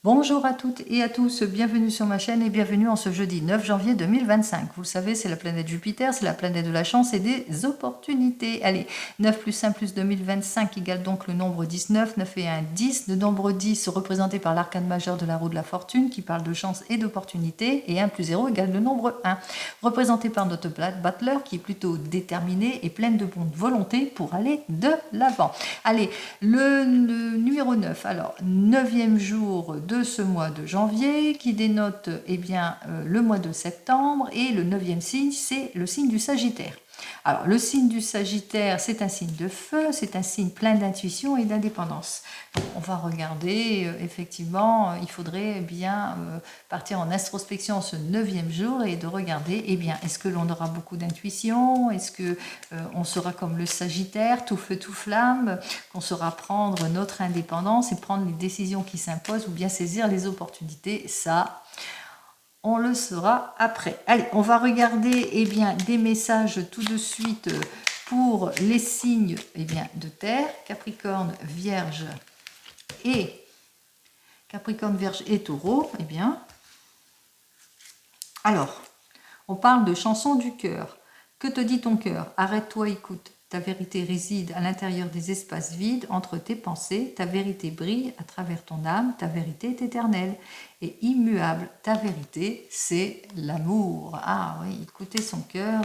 Bonjour à toutes et à tous, bienvenue sur ma chaîne et bienvenue en ce jeudi 9 janvier 2025. Vous le savez, c'est la planète Jupiter, c'est la planète de la chance et des opportunités. Allez, 9 plus 1 plus 2025 égale donc le nombre 19, 9 et 1, 10. Le nombre 10 représenté par l'arcane majeur de la roue de la fortune qui parle de chance et d'opportunité. Et 1 plus 0 égale le nombre 1, représenté par notre Butler qui est plutôt déterminée et pleine de bonne volonté pour aller de l'avant. Allez, le numéro 9, alors 9e jour de ce mois de janvier qui dénote le mois de septembre, et le 9e signe, c'est le signe du Sagittaire. Alors, le signe du Sagittaire, c'est un signe de feu, c'est un signe plein d'intuition et d'indépendance. Donc, on va regarder, effectivement, il faudrait bien partir en introspection ce 9e jour et de regarder, est-ce que l'on aura beaucoup d'intuition? Est-ce que on sera comme le Sagittaire, tout feu, tout flamme, qu'on saura prendre notre indépendance et prendre les décisions qui s'imposent ou bien saisir les opportunités? Ça, on le saura après. Allez, on va regarder des messages tout de suite pour les signes de terre, Capricorne, Vierge et Taureau. Alors, on parle de chanson du cœur. Que te dit ton cœur? Arrête-toi, écoute. Ta vérité réside à l'intérieur des espaces vides entre tes pensées. Ta vérité brille à travers ton âme. Ta vérité est éternelle et immuable. Ta vérité, c'est l'amour. Ah oui, écouter son cœur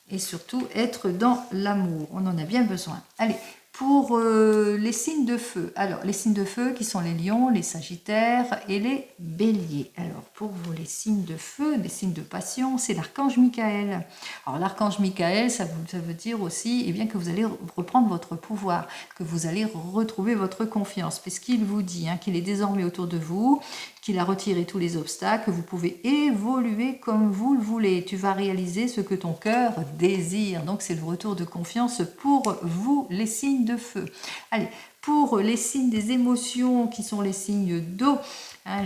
et surtout être dans l'amour. On en a bien besoin. Allez, pour les signes de feu. Alors, les signes de feu qui sont les lions, les sagittaires et les béliers. Alors, pour vous, les signes de feu, les signes de passion, c'est l'archange Michael. Alors, l'archange Michael, ça veut dire aussi que vous allez reprendre votre pouvoir, que vous allez retrouver votre confiance, puisqu'il vous dit qu'il est désormais autour de vous, qu'il a retiré tous les obstacles, que vous pouvez évoluer comme vous le voulez. Tu vas réaliser ce que ton cœur désire. Donc, c'est le retour de confiance pour vous, les signes de feu. Allez, pour les signes des émotions, qui sont les signes d'eau,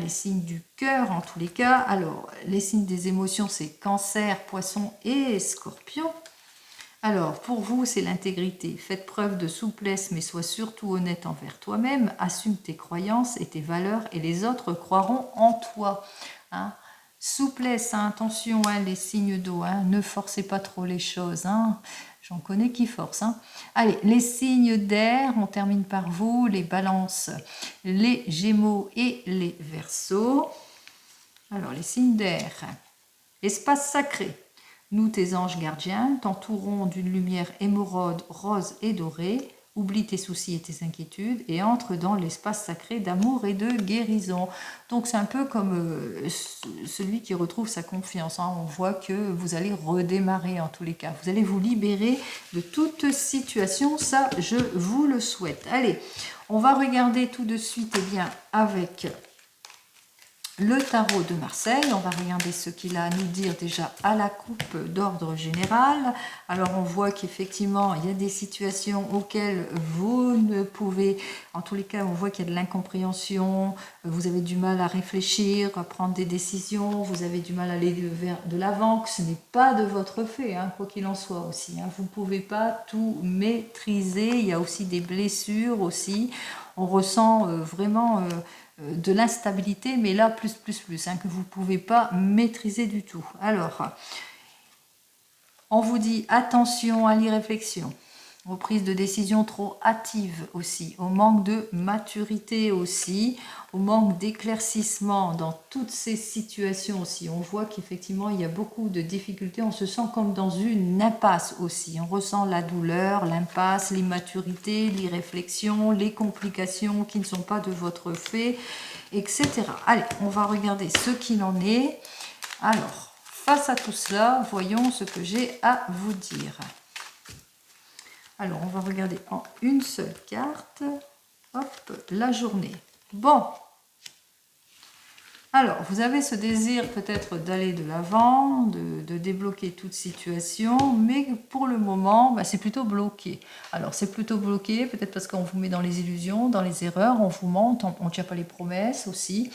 les signes du cœur en tous les cas. Alors, les signes des émotions, c'est Cancer, Poisson et Scorpion. Alors, pour vous, c'est l'intégrité. Faites preuve de souplesse, mais sois surtout honnête envers toi-même. Assume tes croyances et tes valeurs, et les autres croiront en toi. Souplesse, attention, les signes d'eau, ne forcez pas trop les choses. J'en connais qui forcent. Allez, les signes d'air, on termine par vous, les balances, les gémeaux et les verseaux. Alors, les signes d'air. Espace sacré. Nous, tes anges gardiens, t'entourons d'une lumière émeraude, rose et dorée. Oublie tes soucis et tes inquiétudes et entre dans l'espace sacré d'amour et de guérison. Donc c'est un peu comme celui qui retrouve sa confiance. On voit que vous allez redémarrer en tous les cas. Vous allez vous libérer de toute situation. Ça, je vous le souhaite. Allez, on va regarder tout de suite avec le tarot de Marseille. On va regarder ce qu'il a à nous dire déjà à la coupe d'ordre général. Alors on voit qu'effectivement il y a des situations auxquelles vous ne pouvez, en tous les cas on voit qu'il y a de l'incompréhension, vous avez du mal à réfléchir, à prendre des décisions, vous avez du mal à aller vers de l'avant, que ce n'est pas de votre fait, quoi qu'il en soit aussi. Vous ne pouvez pas tout maîtriser, il y a aussi des blessures aussi. On ressent vraiment de l'instabilité, mais là plus, que vous ne pouvez pas maîtriser du tout. Alors, on vous dit attention à l'irréflexion, aux prises de décision trop hâtives aussi, au manque de maturité aussi, au manque d'éclaircissement dans toutes ces situations aussi. On voit qu'effectivement il y a beaucoup de difficultés, on se sent comme dans une impasse aussi. On ressent la douleur, l'impasse, l'immaturité, l'irréflexion, les complications qui ne sont pas de votre fait, etc. Allez, on va regarder ce qu'il en est. Alors, face à tout cela, voyons ce que j'ai à vous dire. Alors, on va regarder en une seule carte. Hop, la journée. Bon. Alors, vous avez ce désir peut-être d'aller de l'avant, de débloquer toute situation, mais pour le moment, bah, c'est plutôt bloqué. Alors, c'est plutôt bloqué, peut-être parce qu'on vous met dans les illusions, dans les erreurs, on vous ment, on ne tient pas les promesses aussi.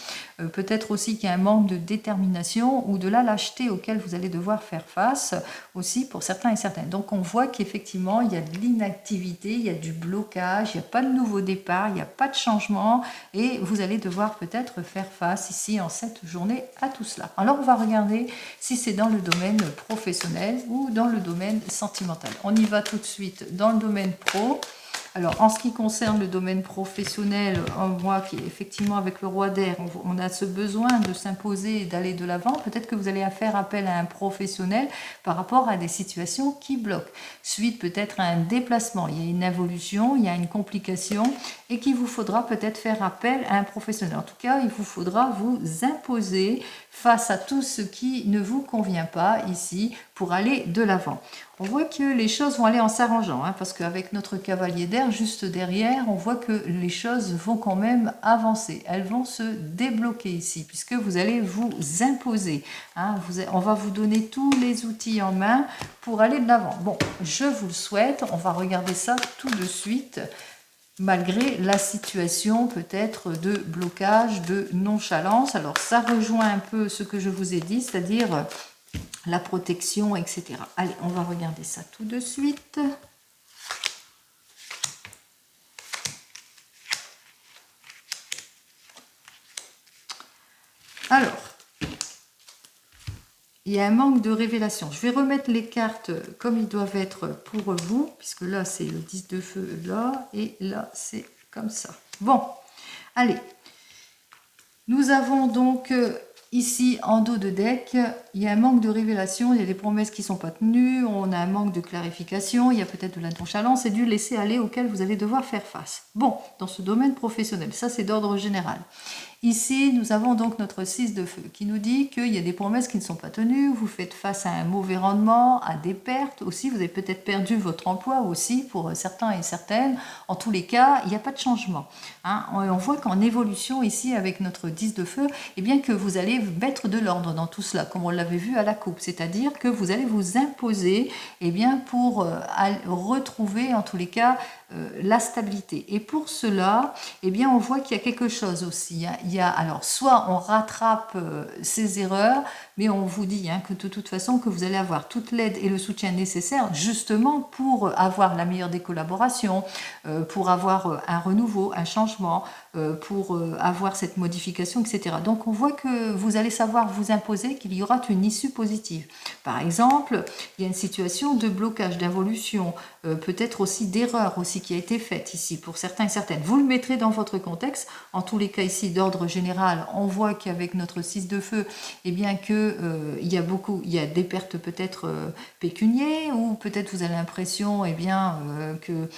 Peut-être aussi qu'il y a un manque de détermination ou de la lâcheté auquel vous allez devoir faire face aussi pour certains et certaines. Donc, on voit qu'effectivement, il y a de l'inactivité, il y a du blocage, il n'y a pas de nouveau départ, il n'y a pas de changement et vous allez devoir peut-être faire face ici en cette journée à tout cela. Alors on va regarder si c'est dans le domaine professionnel ou dans le domaine sentimental. On y va tout de suite dans le domaine pro. Alors, en ce qui concerne le domaine professionnel, moi qui est effectivement avec le roi d'air, on a ce besoin de s'imposer et d'aller de l'avant. Peut-être que vous allez faire appel à un professionnel par rapport à des situations qui bloquent. Suite peut-être à un déplacement, il y a une évolution, il y a une complication et qu'il vous faudra peut-être faire appel à un professionnel. En tout cas, il vous faudra vous imposer face à tout ce qui ne vous convient pas ici pour aller de l'avant. On voit que les choses vont aller en s'arrangeant, parce qu'avec notre cavalier d'air juste derrière, on voit que les choses vont quand même avancer. Elles vont se débloquer ici, puisque vous allez vous imposer. On va vous donner tous les outils en main pour aller de l'avant. Bon, je vous le souhaite, on va regarder ça tout de suite, malgré la situation peut-être de blocage, de nonchalance. Alors ça rejoint un peu ce que je vous ai dit, c'est-à-dire la protection, etc. Allez, on va regarder ça tout de suite. Alors, il y a un manque de révélation. Je vais remettre les cartes comme ils doivent être pour vous, puisque là, c'est le 10 de feu, là, et là, c'est comme ça. Bon, allez. Nous avons donc ici, en dos de deck, il y a un manque de révélation, il y a des promesses qui ne sont pas tenues, on a un manque de clarification, il y a peut-être de la nonchalance et du laisser-aller auquel vous allez devoir faire face. Bon, dans ce domaine professionnel, ça c'est d'ordre général. Ici, nous avons donc notre 6 de feu qui nous dit qu'il y a des promesses qui ne sont pas tenues, vous faites face à un mauvais rendement, à des pertes aussi, vous avez peut-être perdu votre emploi aussi pour certains et certaines. En tous les cas, il n'y a pas de changement. On voit qu'en évolution ici avec notre 10 de feu, eh bien que vous allez mettre de l'ordre dans tout cela, comme on l'avait vu à la coupe, c'est-à-dire que vous allez vous imposer eh bien, pour retrouver en tous les cas la stabilité. Et pour cela, eh bien, on voit qu'il y a quelque chose aussi. Il y a, alors, soit on rattrape ces erreurs, mais on vous dit que de toute façon, que vous allez avoir toute l'aide et le soutien nécessaire justement pour avoir la meilleure des collaborations, pour avoir un renouveau, un changement, pour avoir cette modification, etc. Donc, on voit que vous allez savoir vous imposer qu'il y aura une issue positive. Par exemple, il y a une situation de blocage, d'involution, peut-être aussi d'erreur aussi qui a été faite ici pour certains et certaines. Vous le mettrez dans votre contexte. En tous les cas ici, d'ordre général, on voit qu'avec notre 6 de feu, eh bien que il y a des pertes peut-être pécuniaires ou peut-être vous avez l'impression eh bien que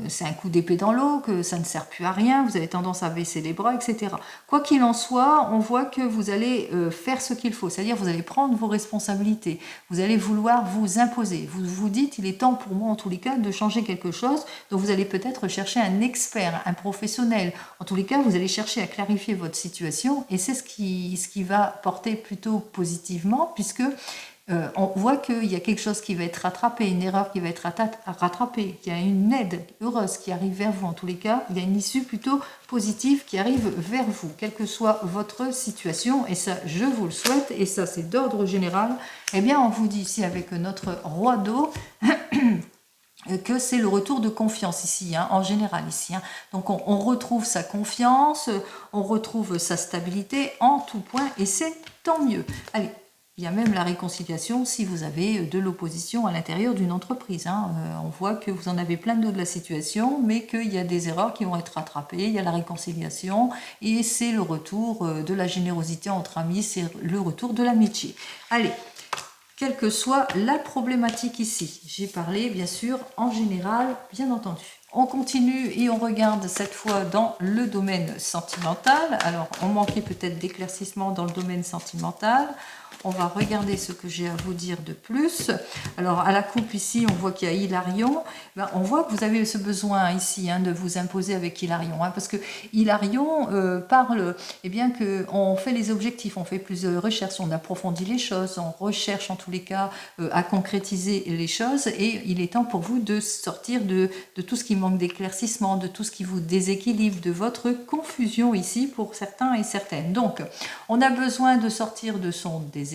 c'est un coup d'épée dans l'eau, que ça ne sert plus à rien, vous avez tendance à baisser les bras, etc. Quoi qu'il en soit, on voit que vous allez faire ce qu'il faut, c'est-à-dire vous allez prendre vos responsabilités, vous allez vouloir vous imposer. Vous vous dites, il est temps pour moi en tous les cas de changer quelque chose, donc vous allez peut-être chercher un expert, un professionnel. En tous les cas, vous allez chercher à clarifier votre situation et c'est ce qui va porter plutôt positivement puisque on voit qu'il y a quelque chose qui va être rattrapé, une erreur qui va être rattrapée, qu'il y a une aide heureuse qui arrive vers vous. En tous les cas, il y a une issue plutôt positive qui arrive vers vous, quelle que soit votre situation. Et ça, je vous le souhaite. Et ça, c'est d'ordre général. Eh bien, on vous dit ici avec notre roi d'eau que c'est le retour de confiance ici, en général ici. Donc on retrouve sa confiance, on retrouve sa stabilité en tout point et c'est tant mieux. Allez. Il y a même la réconciliation si vous avez de l'opposition à l'intérieur d'une entreprise. On voit que vous en avez plein de dos de la situation, mais qu'il y a des erreurs qui vont être rattrapées. Il y a la réconciliation et c'est le retour de la générosité entre amis, c'est le retour de l'amitié. Allez, quelle que soit la problématique ici. J'ai parlé, bien sûr, en général, bien entendu. On continue et on regarde cette fois dans le domaine sentimental. Alors, on manquait peut-être d'éclaircissement dans le domaine sentimental. On va regarder ce que j'ai à vous dire de plus. Alors, à la coupe ici, on voit qu'il y a Hilarion. Ben, on voit que vous avez ce besoin ici de vous imposer avec Hilarion. Parce que Hilarion parle bien qu'on fait les objectifs, on fait plus de recherches, on approfondit les choses, on recherche en tous les cas à concrétiser les choses. Et il est temps pour vous de sortir de tout ce qui manque d'éclaircissement, de tout ce qui vous déséquilibre, de votre confusion ici pour certains et certaines. Donc, on a besoin de sortir de son déséquilibre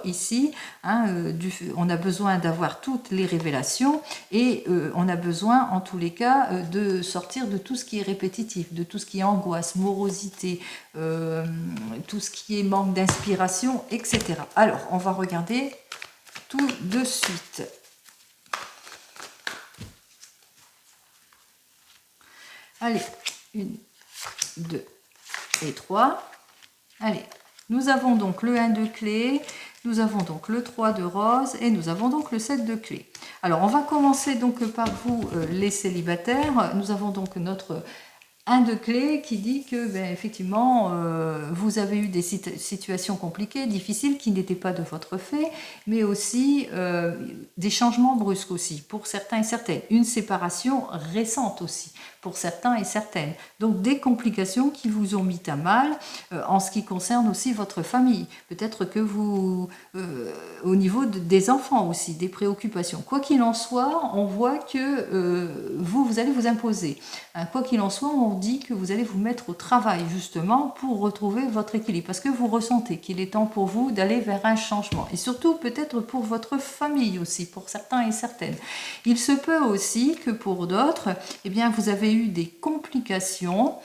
ici, on a besoin d'avoir toutes les révélations et on a besoin en tous les cas de sortir de tout ce qui est répétitif, de tout ce qui est angoisse, morosité, tout ce qui est manque d'inspiration, etc. Alors, on va regarder tout de suite. Allez, 1, 2 et 3. Allez, nous avons donc le 1 de clé, nous avons donc le 3 de rose et nous avons donc le 7 de clé. Alors, on va commencer donc par vous, les célibataires. Nous avons donc notre 1 de clé qui dit que, effectivement, vous avez eu des situations compliquées, difficiles, qui n'étaient pas de votre fait, mais aussi des changements brusques aussi, pour certains et certaines. Une séparation récente aussi, pour certains et certaines. Donc, des complications qui vous ont mis à mal en ce qui concerne aussi votre famille. Peut-être que vous, au niveau des enfants aussi, des préoccupations. Quoi qu'il en soit, on voit que vous allez vous imposer. Quoi qu'il en soit, on dit que vous allez vous mettre au travail justement pour retrouver votre équilibre parce que vous ressentez qu'il est temps pour vous d'aller vers un changement et surtout peut-être pour votre famille aussi, pour certains et certaines. Il se peut aussi que pour d'autres, vous avez eu des complications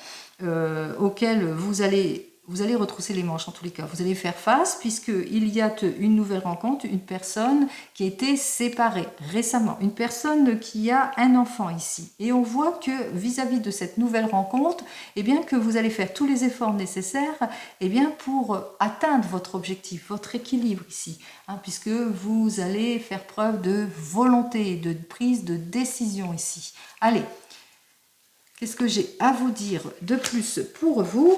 auxquelles vous allez retrousser les manches en tous les cas. Vous allez faire face puisqu'il y a une nouvelle rencontre, une personne qui a été séparée récemment, une personne qui a un enfant ici. Et on voit que vis-à-vis de cette nouvelle rencontre, que vous allez faire tous les efforts nécessaires pour atteindre votre objectif, votre équilibre ici, puisque vous allez faire preuve de volonté, de prise de décision ici. Allez, qu'est-ce que j'ai à vous dire de plus pour vous ?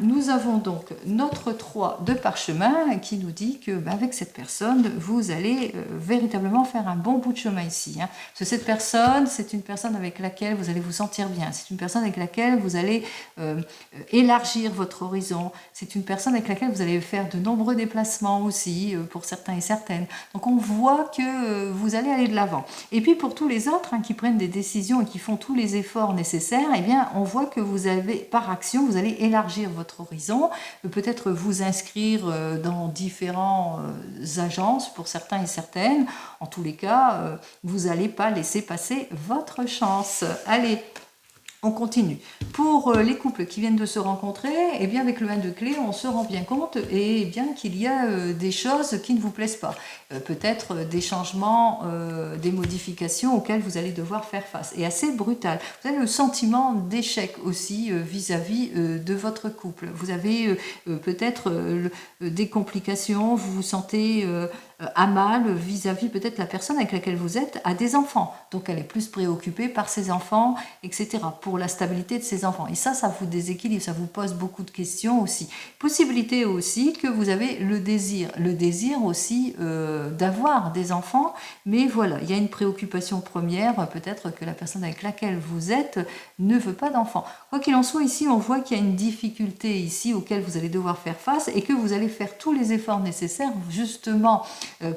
Nous avons donc notre 3 de parchemin qui nous dit que avec cette personne, vous allez véritablement faire un bon bout de chemin ici. Parce que cette personne, c'est une personne avec laquelle vous allez vous sentir bien. C'est une personne avec laquelle vous allez élargir votre horizon. C'est une personne avec laquelle vous allez faire de nombreux déplacements aussi, pour certains et certaines. Donc on voit que vous allez aller de l'avant. Et puis pour tous les autres qui prennent des décisions et qui font tous les efforts nécessaires, on voit que vous avez, par action, vous allez élargir votre horizon, peut-être vous inscrire dans différentes agences pour certains et certaines. En tous les cas, vous n'allez pas laisser passer votre chance. Allez, on continue. Pour les couples qui viennent de se rencontrer, avec le 1 de clé, on se rend bien compte qu'il y a des choses qui ne vous plaisent pas. Peut-être des changements, des modifications auxquelles vous allez devoir faire face. Et assez brutal. Vous avez le sentiment d'échec aussi vis-à-vis de votre couple. Vous avez peut-être des complications, vous vous sentez à mal vis-à-vis peut-être la personne avec laquelle vous êtes a des enfants. Donc elle est plus préoccupée par ses enfants, etc. pour la stabilité de ses enfants. Et ça vous déséquilibre, ça vous pose beaucoup de questions aussi. Possibilité aussi que vous avez le désir aussi d'avoir des enfants, mais voilà, il y a une préoccupation première, peut-être que la personne avec laquelle vous êtes ne veut pas d'enfants. Quoi qu'il en soit, ici, on voit qu'il y a une difficulté ici auquel vous allez devoir faire face et que vous allez faire tous les efforts nécessaires justement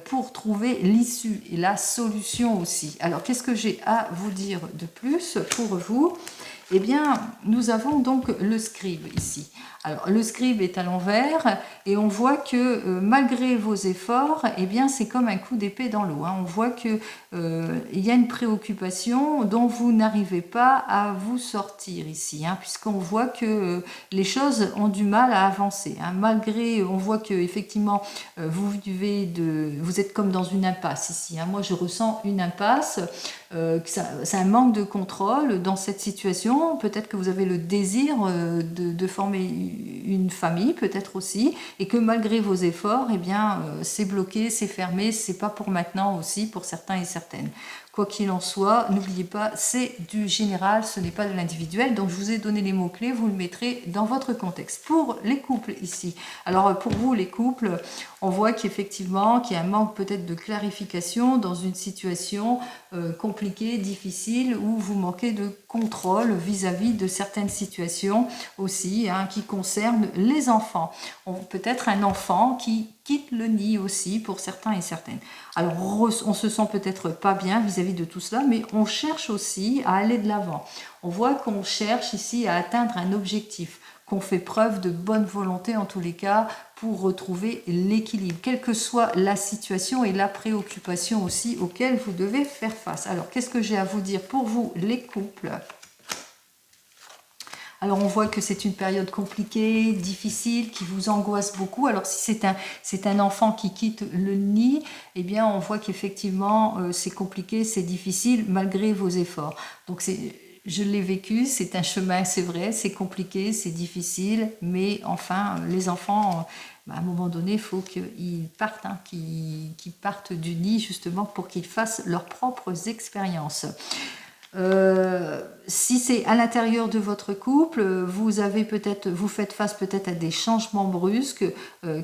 pour trouver l'issue et la solution aussi. Alors, qu'est-ce que j'ai à vous dire de plus pour vous ? Nous avons donc le scribe ici. Alors, le scribe est à l'envers et on voit que malgré vos efforts, c'est comme un coup d'épée dans l'eau. On voit qu'il y a une préoccupation dont vous n'arrivez pas à vous sortir ici, puisqu'on voit que les choses ont du mal à avancer. Malgré, on voit que effectivement vous êtes comme dans une impasse ici. Moi, je ressens une impasse. C'est un manque de contrôle dans cette situation. Peut-être que vous avez le désir de former une famille, peut-être aussi, et que malgré vos efforts, c'est bloqué, c'est fermé, c'est pas pour maintenant aussi, pour certains et certaines. Quoi qu'il en soit, n'oubliez pas, c'est du général, ce n'est pas de l'individuel. Donc je vous ai donné les mots-clés, vous le mettrez dans votre contexte. Pour les couples ici, alors pour vous les couples, on voit qu'effectivement qu'il y a un manque peut-être de clarification dans une situation compliquée, difficile, où vous manquez de contrôle vis-à-vis de certaines situations aussi, hein, qui concernent les enfants. Peut-être un enfant qui quitte le nid aussi pour certains et certaines. Alors on se sent peut-être pas bien vis-à-vis de tout cela, mais on cherche aussi à aller de l'avant. On voit qu'on cherche ici à atteindre un objectif, qu'on fait preuve de bonne volonté en tous les cas pour retrouver l'équilibre, quelle que soit la situation et la préoccupation aussi auxquelles vous devez faire face. Alors qu'est-ce que j'ai à vous dire pour vous les couples ? Alors on voit que c'est une période compliquée, difficile, qui vous angoisse beaucoup. Alors si c'est un enfant qui quitte le nid, eh bien on voit qu'effectivement c'est compliqué, c'est difficile malgré vos efforts. Donc je l'ai vécu, c'est un chemin, c'est vrai, c'est compliqué, c'est difficile, mais enfin les enfants, à un moment donné, il faut qu'ils partent, hein, qu'ils partent du nid justement pour qu'ils fassent leurs propres expériences. Si c'est à l'intérieur de votre couple, vous faites face peut-être à des changements brusques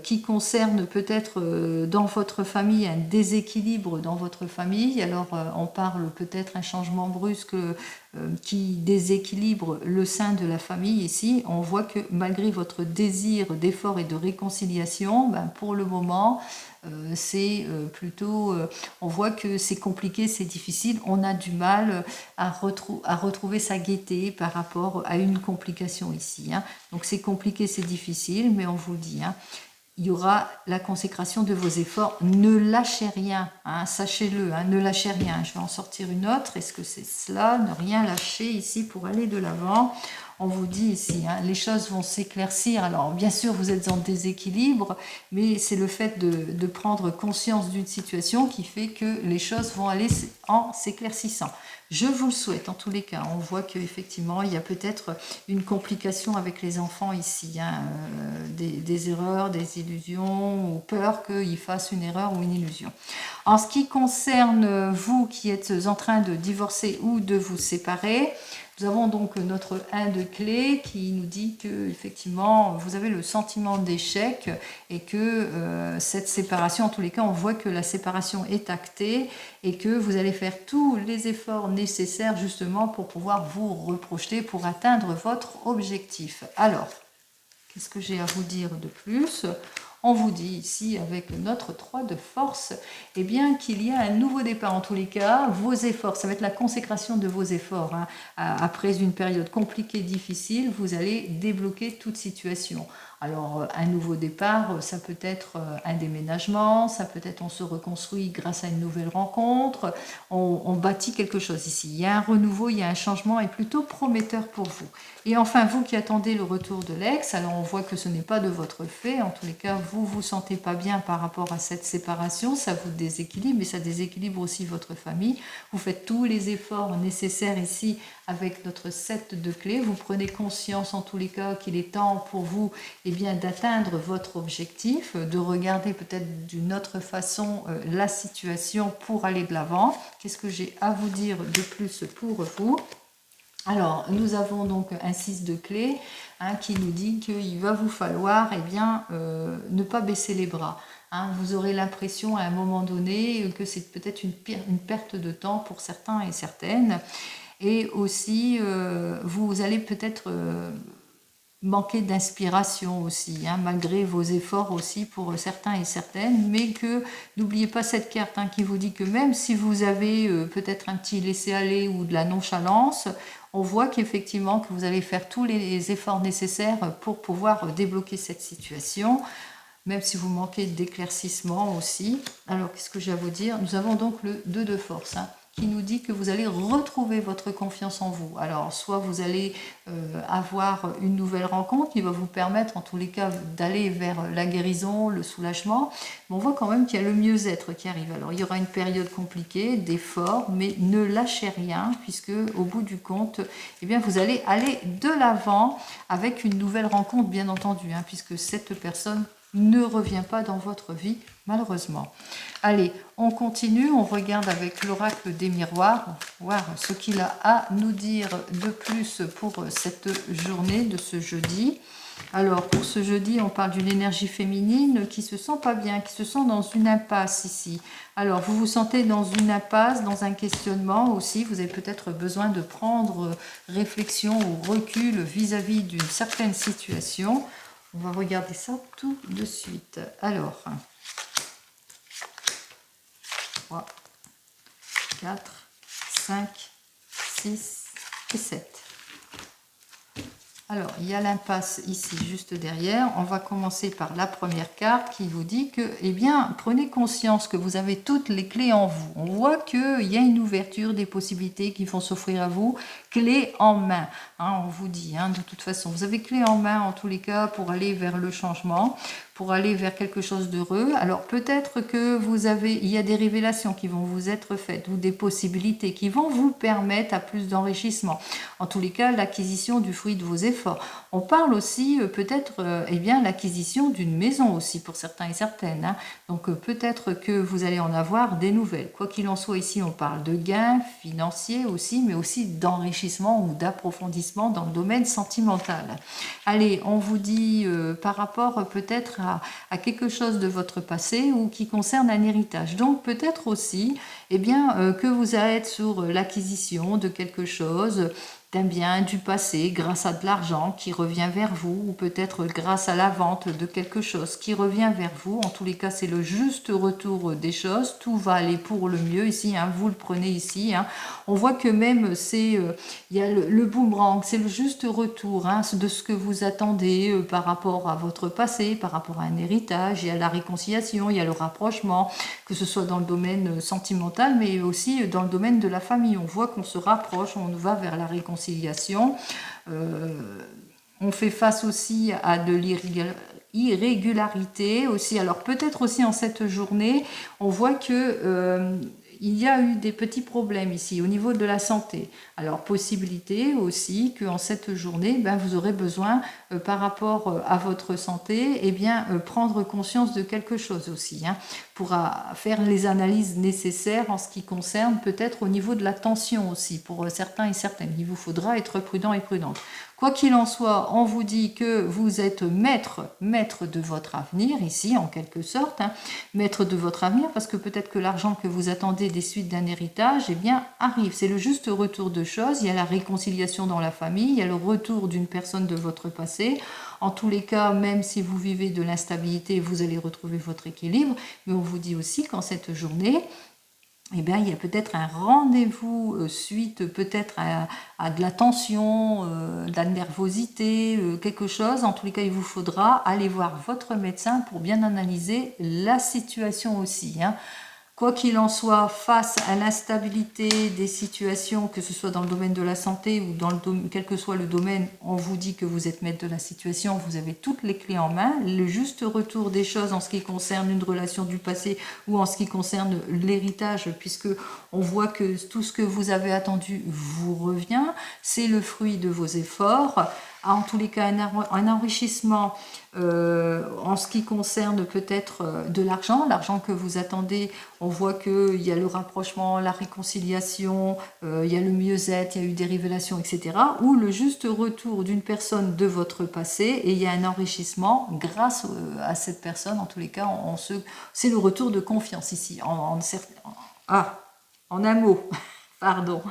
qui concernent peut-être dans votre famille un déséquilibre dans votre famille. Alors on parle peut-être un changement brusque qui déséquilibre le sein de la famille ici. On voit que malgré votre désir d'effort et de réconciliation, pour le moment, c'est plutôt, on voit que c'est compliqué, c'est difficile, on a du mal à retrouver sa gaieté par rapport à une complication ici. Hein. Donc c'est compliqué, c'est difficile, mais on vous le dit, hein, il y aura la consécration de vos efforts. Ne lâchez rien, hein, sachez-le, hein, ne lâchez rien. Je vais en sortir une autre. Est-ce que c'est cela ? Ne rien lâcher ici pour aller de l'avant. On vous dit ici, hein, les choses vont s'éclaircir. Alors bien sûr, vous êtes en déséquilibre, mais c'est le fait de prendre conscience d'une situation qui fait que les choses vont aller en s'éclaircissant. Je vous le souhaite en tous les cas. On voit qu'effectivement, il y a peut-être une complication avec les enfants ici, hein, des erreurs, des illusions, ou peur qu'ils fassent une erreur ou une illusion. En ce qui concerne vous qui êtes en train de divorcer ou de vous séparer, nous avons donc notre 1 de clé qui nous dit que effectivement vous avez le sentiment d'échec et que cette séparation, en tous les cas, on voit que la séparation est actée et que vous allez faire tous les efforts nécessaires justement pour pouvoir vous reprojeter, pour atteindre votre objectif. Alors, qu'est-ce que j'ai à vous dire de plus ? On vous dit ici, avec notre 3 de force, eh bien qu'il y a un nouveau départ. En tous les cas, vos efforts, ça va être la consécration de vos efforts. Hein. Après une période compliquée, difficile, vous allez débloquer toute situation. Alors, un nouveau départ, ça peut être un déménagement, ça peut être on se reconstruit grâce à une nouvelle rencontre, on bâtit quelque chose ici. Il y a un renouveau, il y a un changement et plutôt prometteur pour vous. Et enfin, vous qui attendez le retour de l'ex, alors on voit que ce n'est pas de votre fait. En tous les cas, vous vous sentez pas bien par rapport à cette séparation, ça vous déséquilibre, mais ça déséquilibre aussi votre famille. Vous faites tous les efforts nécessaires ici avec notre 7 de clés. Vous prenez conscience en tous les cas qu'il est temps pour vous d'atteindre votre objectif, de regarder peut-être d'une autre façon la situation pour aller de l'avant. Qu'est-ce que j'ai à vous dire de plus pour vous ? Alors, nous avons donc un 6 de clés qui nous dit qu'il va vous falloir ne pas baisser les bras. Hein. Vous aurez l'impression à un moment donné que c'est peut-être une perte de temps pour certains et certaines. Et aussi, vous allez peut-être manquer d'inspiration aussi, hein, malgré vos efforts aussi pour certains et certaines, mais que n'oubliez pas cette carte qui vous dit que même si vous avez peut-être un petit laisser-aller ou de la nonchalance, on voit qu'effectivement que vous allez faire tous les efforts nécessaires pour pouvoir débloquer cette situation, même si vous manquez d'éclaircissement aussi. Alors, qu'est-ce que j'ai à vous dire ? Nous avons donc le 2 de force, qui nous dit que vous allez retrouver votre confiance en vous. Alors, soit vous allez avoir une nouvelle rencontre qui va vous permettre, en tous les cas, d'aller vers la guérison, le soulagement, mais on voit quand même qu'il y a le mieux-être qui arrive. Alors, il y aura une période compliquée, d'efforts, mais ne lâchez rien, puisque au bout du compte, vous allez aller de l'avant avec une nouvelle rencontre, bien entendu, puisque cette personne ne revient pas dans votre vie, malheureusement. Allez, on continue, on regarde avec l'oracle des miroirs, voir ce qu'il a à nous dire de plus pour cette journée de ce jeudi. Alors, pour ce jeudi, on parle d'une énergie féminine qui se sent pas bien, qui se sent dans une impasse ici. Alors, vous vous sentez dans une impasse, dans un questionnement aussi. Vous avez peut-être besoin de prendre réflexion ou recul vis-à-vis d'une certaine situation. On va regarder ça tout de suite. Alors, 3, 4, 5, 6 et 7. Alors, il y a l'impasse ici, juste derrière. On va commencer par la première carte qui vous dit que, eh bien, prenez conscience que vous avez toutes les clés en vous. On voit qu'il y a une ouverture des possibilités qui vont s'offrir à vous, clés en main. Hein, on vous dit, hein, de toute façon, vous avez clés en main en tous les cas pour aller vers le changement, pour aller vers quelque chose d'heureux. Alors, peut-être que il y a des révélations qui vont vous être faites ou des possibilités qui vont vous permettre à plus d'enrichissement. En tous les cas, l'acquisition du fruit de vos efforts. On parle aussi peut-être eh bien l'acquisition d'une maison aussi pour certains et certaines. Hein. Donc peut-être que vous allez en avoir des nouvelles. Quoi qu'il en soit, ici on parle de gains financiers aussi, mais aussi d'enrichissement ou d'approfondissement dans le domaine sentimental. Allez, on vous dit par rapport peut-être à quelque chose de votre passé ou qui concerne un héritage. Donc peut-être aussi eh bien, que vous êtes sur l'acquisition de quelque chose, d'un bien du passé grâce à de l'argent qui revient vers vous ou peut-être grâce à la vente de quelque chose qui revient vers vous. En tous les cas, c'est le juste retour des choses. Tout va aller pour le mieux ici. Hein, vous le prenez ici. Hein. On voit que même il y a le boomerang, c'est le juste retour hein, de ce que vous attendez par rapport à votre passé, par rapport à un héritage. Il y a la réconciliation, il y a le rapprochement, que ce soit dans le domaine sentimental, mais aussi dans le domaine de la famille. On voit qu'on se rapproche, on va vers la réconciliation. On fait face aussi à de l'irrégularité aussi. Alors peut-être aussi en cette journée, on voit que il y a eu des petits problèmes ici au niveau de la santé. Alors possibilité aussi qu'en cette journée, ben, vous aurez besoin par rapport à votre santé, eh bien, prendre conscience de quelque chose aussi, hein, pour faire les analyses nécessaires en ce qui concerne peut-être au niveau de la tension aussi, pour certains et certaines. Il vous faudra être prudent et prudente. Quoi qu'il en soit, on vous dit que vous êtes maître de votre avenir, ici en quelque sorte, hein, maître de votre avenir, parce que peut-être que l'argent que vous attendez des suites d'un héritage, eh bien, arrive. C'est le juste retour de choses, il y a la réconciliation dans la famille, il y a le retour d'une personne de votre passé. En tous les cas, même si vous vivez de l'instabilité, vous allez retrouver votre équilibre, mais on vous dit aussi qu'en cette journée, eh bien, il y a peut-être un rendez-vous suite peut-être à de la tension, de la nervosité, quelque chose. En tous les cas, il vous faudra aller voir votre médecin pour bien analyser la situation aussi. Hein. Quoi qu'il en soit, face à l'instabilité des situations, que ce soit dans le domaine de la santé ou dans quel que soit le domaine, on vous dit que vous êtes maître de la situation, vous avez toutes les clés en main, le juste retour des choses en ce qui concerne une relation du passé ou en ce qui concerne l'héritage, puisque on voit que tout ce que vous avez attendu vous revient, c'est le fruit de vos efforts. En tous les cas, un enrichissement en ce qui concerne peut-être de l'argent que vous attendez. On voit qu'il y a le rapprochement, la réconciliation, il y a le mieux-être, il y a eu des révélations, etc. Ou le juste retour d'une personne de votre passé et il y a un enrichissement grâce à cette personne. En tous les cas, c'est le retour de confiance ici. En un mot. Pardon.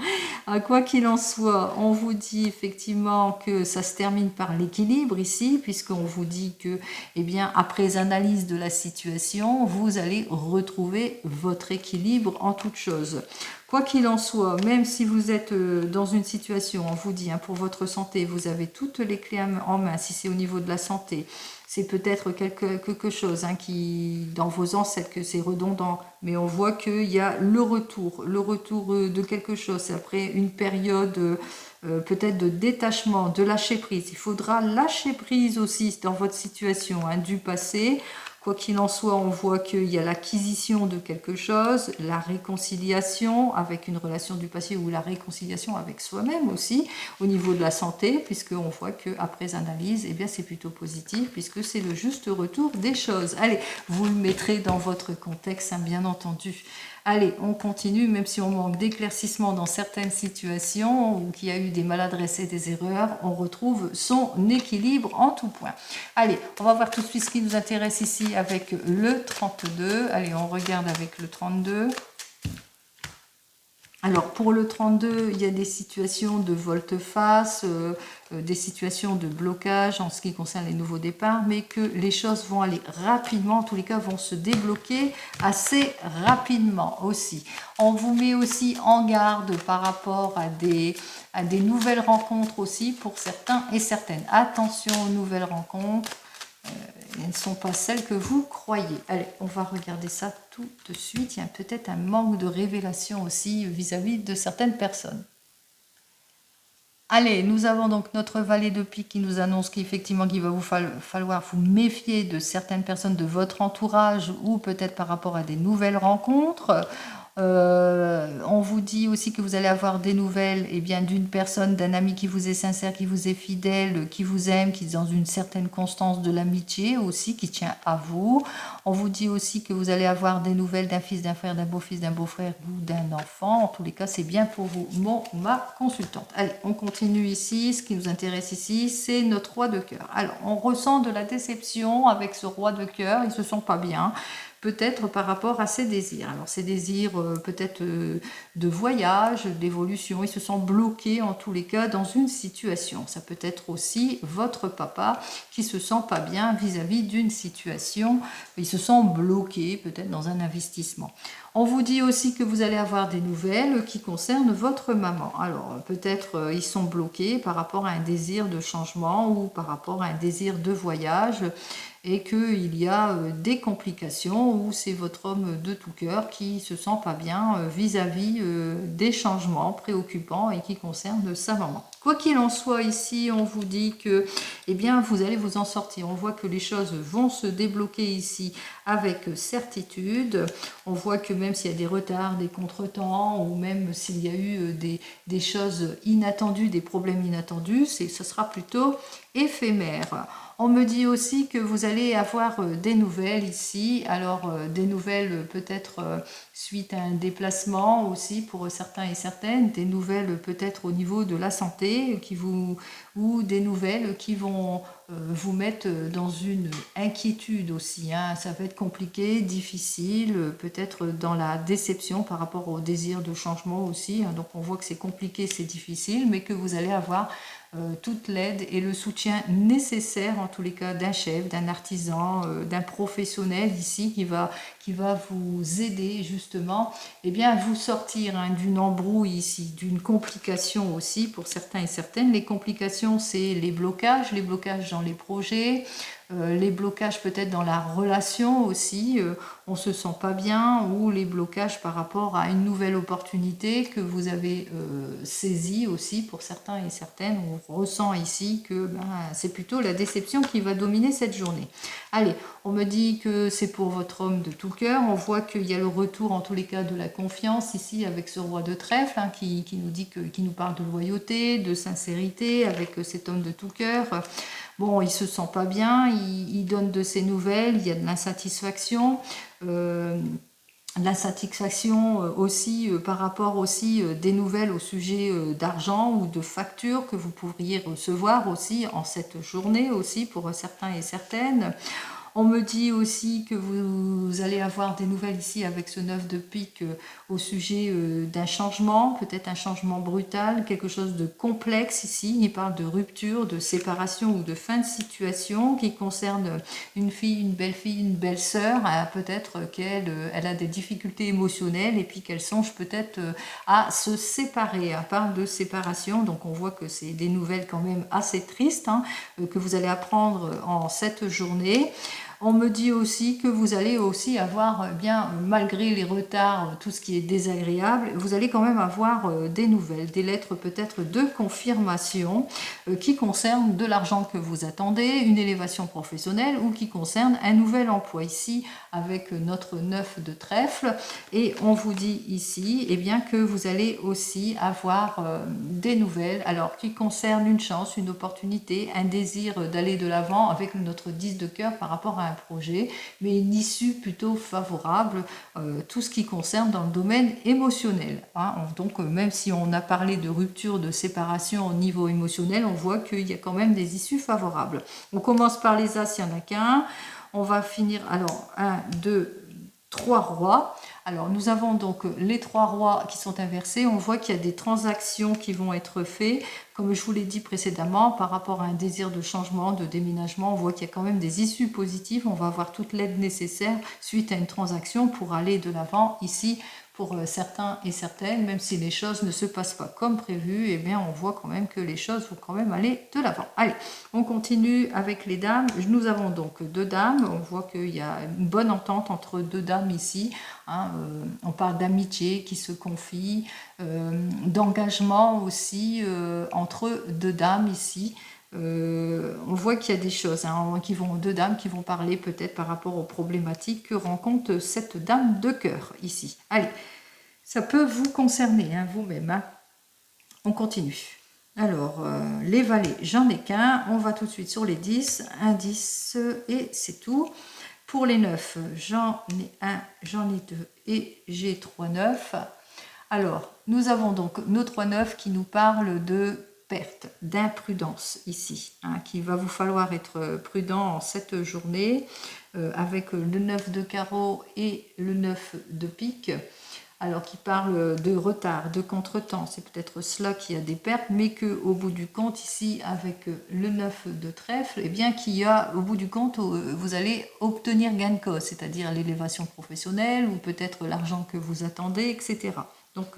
Quoi qu'il en soit, on vous dit effectivement que ça se termine par l'équilibre ici, puisqu'on vous dit que, eh bien, après analyse de la situation, vous allez retrouver votre équilibre en toute chose. Quoi qu'il en soit, même si vous êtes dans une situation, on vous dit, hein, pour votre santé, vous avez toutes les clés en main, si c'est au niveau de la santé, c'est peut-être quelque chose hein, qui, dans vos ancêtres, que c'est redondant, mais on voit qu'il y a le retour de quelque chose. C'est après une période peut-être de détachement, de lâcher prise. Il faudra lâcher prise aussi dans votre situation hein, du passé Quoi qu'il en soit, on voit qu'il y a l'acquisition de quelque chose, la réconciliation avec une relation du passé ou la réconciliation avec soi-même aussi au niveau de la santé, puisqu'on voit qu'après analyse, eh bien c'est plutôt positif puisque c'est le juste retour des choses. Allez, vous le mettrez dans votre contexte, hein, bien entendu. Allez, on continue, même si on manque d'éclaircissement dans certaines situations ou qu'il y a eu des maladresses et des erreurs, on retrouve son équilibre en tout point. Allez, on va voir tout de suite ce qui nous intéresse ici avec le 32. Allez, on regarde avec le 32. Alors pour le 32, il y a des situations de volte-face, des situations de blocage en ce qui concerne les nouveaux départs, mais que les choses vont aller rapidement, en tous les cas vont se débloquer assez rapidement aussi. On vous met aussi en garde par rapport à des nouvelles rencontres aussi pour certains et certaines. Attention aux nouvelles rencontres. Elles ne sont pas celles que vous croyez. Allez, on va regarder ça tout de suite. Il y a peut-être un manque de révélation aussi vis-à-vis de certaines personnes. Allez, nous avons donc notre valet de pique qui nous annonce qu'effectivement qu'il va vous falloir vous méfier de certaines personnes de votre entourage ou peut-être par rapport à des nouvelles rencontres. On vous dit aussi que vous allez avoir des nouvelles d'une personne, d'un ami qui vous est sincère, qui vous est fidèle, qui vous aime, qui est dans une certaine constance de l'amitié aussi, qui tient à vous. On vous dit aussi que vous allez avoir des nouvelles d'un fils, d'un frère, d'un beau-fils, d'un beau-frère ou d'un enfant. En tous les cas, c'est bien pour vous, ma consultante. Allez, on continue ici. Ce qui nous intéresse ici, c'est notre roi de cœur. Alors, on ressent de la déception avec ce roi de cœur. Ils ne se sent pas bien. Peut-être par rapport à ses désirs. Alors ses désirs peut-être de voyage, d'évolution, ils se sont bloqués en tous les cas dans une situation. Ça peut être aussi votre papa qui se sent pas bien vis-à-vis d'une situation. Ils se sont bloqués peut-être dans un investissement. On vous dit aussi que vous allez avoir des nouvelles qui concernent votre maman. Alors peut-être ils sont bloqués par rapport à un désir de changement ou par rapport à un désir de voyage et qu'il y a des complications où c'est votre homme de tout cœur qui se sent pas bien vis-à-vis des changements préoccupants et qui concernent sa maman. Quoi qu'il en soit, ici, on vous dit que vous allez vous en sortir. On voit que les choses vont se débloquer ici avec certitude. On voit que même s'il y a des retards, des contretemps, ou même s'il y a eu des choses inattendues, des problèmes inattendus, ce sera plutôt éphémère. On me dit aussi que vous allez avoir des nouvelles ici, alors des nouvelles peut-être suite à un déplacement aussi pour certains et certaines, des nouvelles peut-être au niveau de la santé ou des nouvelles qui vont vous mettre dans une inquiétude aussi. Hein. Ça va être compliqué, difficile, peut-être dans la déception par rapport au désir de changement aussi. Hein. Donc on voit que c'est compliqué, c'est difficile, mais que vous allez avoir toute l'aide et le soutien nécessaire en tous les cas d'un chef, d'un artisan, d'un professionnel ici qui va vous aider justement à vous sortir d'une embrouille ici, d'une complication aussi pour certains et certaines. Les complications, c'est les blocages dans les projets, les blocages peut-être dans la relation aussi, on se sent pas bien, ou les blocages par rapport à une nouvelle opportunité que vous avez saisie aussi pour certains et certaines. On ressent ici que c'est plutôt la déception qui va dominer cette journée. Allez, on me dit que c'est pour votre homme de tout cœur. On voit qu'il y a le retour en tous les cas de la confiance ici avec ce roi de trèfle hein, qui nous parle de loyauté, de sincérité avec cet homme de tout cœur. Bon, il se sent pas bien, il donne de ses nouvelles, il y a de l'insatisfaction. Aussi par rapport aussi des nouvelles au sujet d'argent ou de factures que vous pourriez recevoir aussi en cette journée aussi pour certains et certaines. On me dit aussi que vous allez avoir des nouvelles ici avec ce 9 de pique au sujet d'un changement, peut-être un changement brutal, quelque chose de complexe ici. Il parle de rupture, de séparation ou de fin de situation qui concerne une fille, une belle-sœur. Peut-être qu'elle a des difficultés émotionnelles et puis qu'elle songe peut-être à se séparer. Elle parle de séparation, donc on voit que c'est des nouvelles quand même assez tristes hein, que vous allez apprendre en cette journée. On me dit aussi que vous allez aussi avoir, bien, malgré les retards, tout ce qui est désagréable, vous allez quand même avoir des nouvelles, des lettres peut-être de confirmation qui concernent de l'argent que vous attendez, une élévation professionnelle ou qui concerne un nouvel emploi. Ici, avec notre 9 de trèfle, et on vous dit ici eh bien, que vous allez aussi avoir des nouvelles, alors qui concernent une chance, une opportunité, un désir d'aller de l'avant avec notre 10 de cœur par rapport à un projet, mais une issue plutôt favorable, tout ce qui concerne dans le domaine émotionnel. Hein. Donc même si on a parlé de rupture, de séparation au niveau émotionnel, on voit qu'il y a quand même des issues favorables. On commence par les As, il n'y en a qu'un. On va finir, alors 1, 2, 3 rois. Alors nous avons donc les 3 rois qui sont inversés. On voit qu'il y a des transactions qui vont être faites. Comme je vous l'ai dit précédemment, par rapport à un désir de changement, de déménagement, on voit qu'il y a quand même des issues positives. On va avoir toute l'aide nécessaire suite à une transaction pour aller de l'avant ici. Pour certains et certaines, même si les choses ne se passent pas comme prévu, eh bien on voit quand même que les choses vont quand même aller de l'avant. Allez, on continue avec les dames. Nous avons donc 2 dames. On voit qu'il y a une bonne entente entre 2 dames ici. Hein, on parle d'amitié qui se confie, d'engagement aussi entre 2 dames ici. On voit qu'il y a des choses qui vont, 2 dames qui vont parler peut-être par rapport aux problématiques que rencontre cette dame de cœur ici. Allez, ça peut vous concerner vous-même. Hein. On continue. Alors, les valets, j'en ai qu'un. On va tout de suite sur les 10. Un 10 et c'est tout. Pour les 9, j'en ai un, j'en ai 2 et j'ai 3 9. Alors, nous avons donc nos 3 9 qui nous parlent de perte, d'imprudence ici, qu'il va vous falloir être prudent en cette journée avec le 9 de carreau et le 9 de pique. Alors qui parle de retard, de contretemps, c'est peut-être cela qui a des pertes, mais qu'au bout du compte, ici, avec le 9 de trèfle, eh bien qu'il y a, au bout du compte, vous allez obtenir gain de cause, c'est-à-dire l'élévation professionnelle, ou peut-être l'argent que vous attendez, etc. Donc,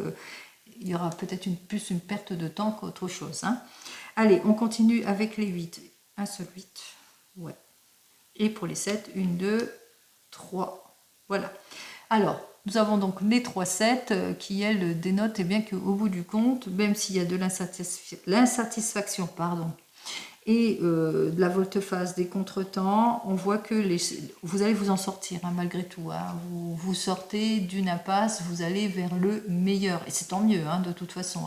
il y aura peut-être plus une perte de temps qu'autre chose. Hein. Allez, on continue avec les 8. Un seul 8. Ouais. Et pour les 7, 1, 2, 3. Voilà. Alors, nous avons donc les 3 7 qui, elles, dénotent eh bien qu'au bout du compte, même s'il y a de l'insatisfaction, et de la volte-face, des contretemps, on voit que vous allez vous en sortir malgré tout. Hein. Vous sortez d'une impasse, vous allez vers le meilleur. Et c'est tant mieux de toute façon,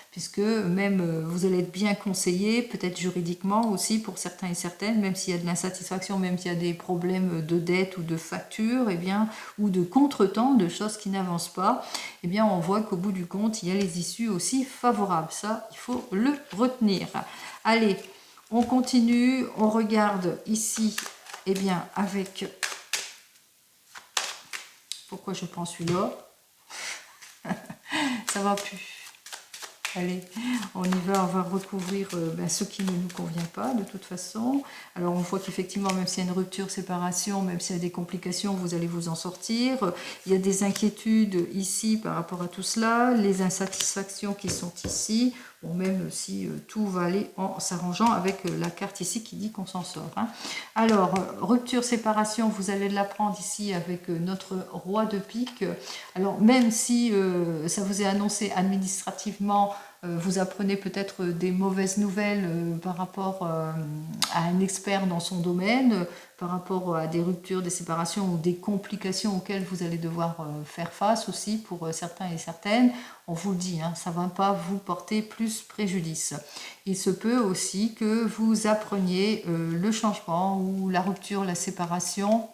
puisque même vous allez être bien conseillé, peut-être juridiquement aussi pour certains et certaines, même s'il y a de l'insatisfaction, même s'il y a des problèmes de dette ou de facture, eh bien, ou de contretemps, de choses qui n'avancent pas, eh bien, on voit qu'au bout du compte, il y a les issues aussi favorables. Ça, il faut le retenir. Allez, on continue, on regarde ici, eh bien, avec... Pourquoi je prends celui-là? Ça va plus. Allez, on y va, on va recouvrir ce qui ne nous convient pas de toute façon. Alors on voit qu'effectivement, même s'il y a une rupture, séparation, même s'il y a des complications, vous allez vous en sortir. Il y a des inquiétudes ici par rapport à tout cela, les insatisfactions qui sont ici, bon, même si tout va aller en s'arrangeant avec la carte ici qui dit qu'on s'en sort. Hein. Alors, rupture, séparation, vous allez l'apprendre ici avec notre roi de pique. Alors même si ça vous est annoncé administrativement, vous apprenez peut-être des mauvaises nouvelles par rapport à un expert dans son domaine, par rapport à des ruptures, des séparations ou des complications auxquelles vous allez devoir faire face aussi pour certains et certaines. On vous le dit, ça ne va pas vous porter plus préjudice. Il se peut aussi que vous appreniez le changement ou la rupture, la séparation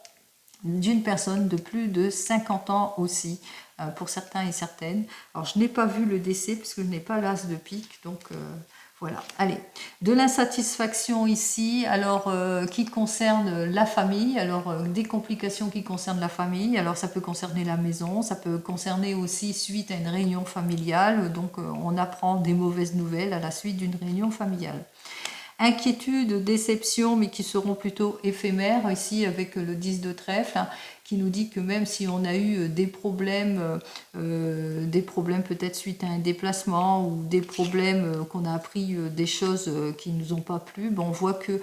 d'une personne de plus de 50 ans aussi, pour certains et certaines. Alors, je n'ai pas vu le décès puisque je n'ai pas l'as de pique, donc voilà. Allez, de l'insatisfaction ici, alors qui concerne la famille, alors des complications qui concernent la famille, alors ça peut concerner la maison, ça peut concerner aussi suite à une réunion familiale, donc on apprend des mauvaises nouvelles à la suite d'une réunion familiale. Inquiétudes, déceptions, mais qui seront plutôt éphémères, ici avec le 10 de trèfle, qui nous dit que même si on a eu des problèmes peut-être suite à un déplacement ou des problèmes qu'on a appris des choses qui ne nous ont pas plu, ben on voit que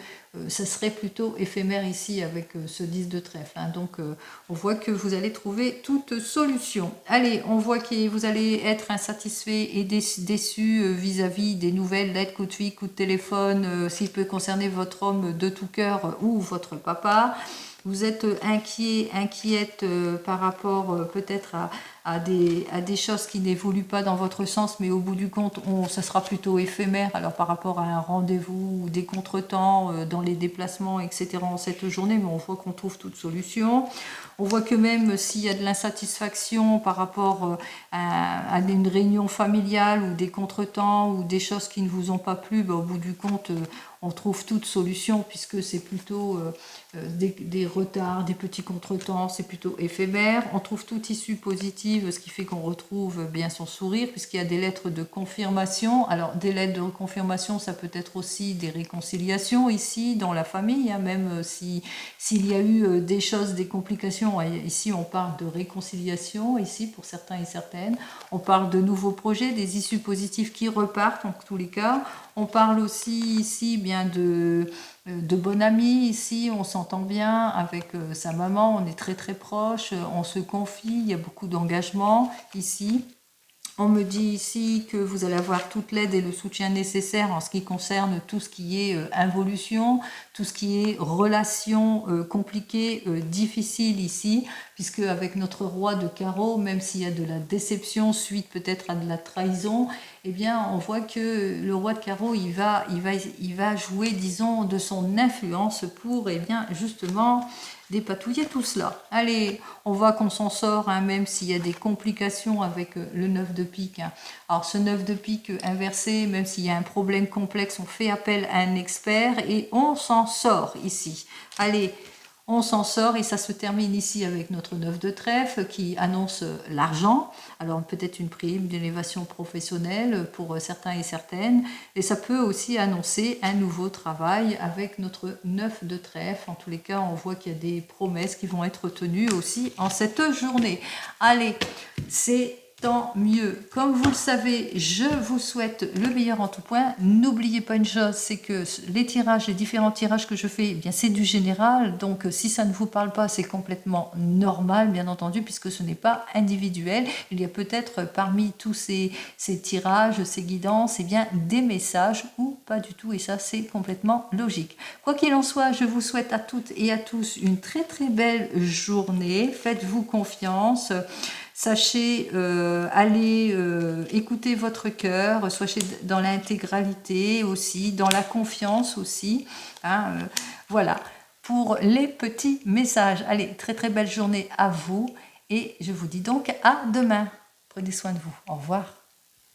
ça serait plutôt éphémère ici avec ce 10 de trèfle. Hein. Donc on voit que vous allez trouver toute solution. Allez, on voit que vous allez être insatisfait et déçu vis-à-vis des nouvelles lettres, coups de fil, coups de téléphone, s'il peut concerner votre homme de tout cœur ou votre papa. Vous êtes inquiète par rapport peut-être à des choses qui n'évoluent pas dans votre sens, mais au bout du compte, ça sera plutôt éphémère. Alors par rapport à un rendez-vous ou des contretemps dans les déplacements, etc. en cette journée, mais on voit qu'on trouve toute solution. On voit que même s'il y a de l'insatisfaction par rapport à une réunion familiale ou des contretemps ou des choses qui ne vous ont pas plu, ben, au bout du compte, on trouve toute solution puisque c'est plutôt des retards, des petits contretemps, c'est plutôt éphémère. On trouve toute issue positive, ce qui fait qu'on retrouve bien son sourire puisqu'il y a des lettres de confirmation. Alors des lettres de confirmation, ça peut être aussi des réconciliations ici dans la famille, hein, même s'il y a eu des choses, des complications. Ici on parle de réconciliation, ici pour certains et certaines. On parle de nouveaux projets, des issues positives qui repartent en tous les cas. On parle aussi ici bien de bon ami, ici on s'entend bien avec sa maman, on est très très proche, on se confie, il y a beaucoup d'engagement ici. On me dit ici que vous allez avoir toute l'aide et le soutien nécessaire en ce qui concerne tout ce qui est involution, tout ce qui est relations compliquées, difficiles ici, puisque avec notre roi de carreau, même s'il y a de la déception suite peut-être à de la trahison, eh bien on voit que le roi de carreau, il va jouer, disons, de son influence pour, eh bien, justement, dépatouiller tout cela. Allez, on voit qu'on s'en sort, hein, même s'il y a des complications avec le 9 de pique. Hein. Alors ce 9 de pique inversé, même s'il y a un problème complexe, on fait appel à un expert et on s'en sort ici. Allez, on s'en sort et ça se termine ici avec notre 9 de trèfle qui annonce l'argent. Alors peut-être une prime d'élévation professionnelle pour certains et certaines. Et ça peut aussi annoncer un nouveau travail avec notre 9 de trèfle. En tous les cas, on voit qu'il y a des promesses qui vont être tenues aussi en cette journée. Allez, c'est tant mieux. Comme vous le savez, je vous souhaite le meilleur en tout point. N'oubliez pas une chose, c'est que les différents tirages que je fais, eh bien c'est du général. Donc si ça ne vous parle pas, c'est complètement normal, bien entendu, puisque ce n'est pas individuel. Il y a peut-être parmi tous ces tirages, ces guidances, eh bien des messages ou pas du tout. Et ça, c'est complètement logique. Quoi qu'il en soit, je vous souhaite à toutes et à tous une très très belle journée. Faites-vous confiance. Sachez aller écouter votre cœur, soyez dans l'intégralité aussi, dans la confiance aussi. Hein, voilà, pour les petits messages. Allez, très très belle journée à vous et je vous dis donc à demain. Prenez soin de vous. Au revoir.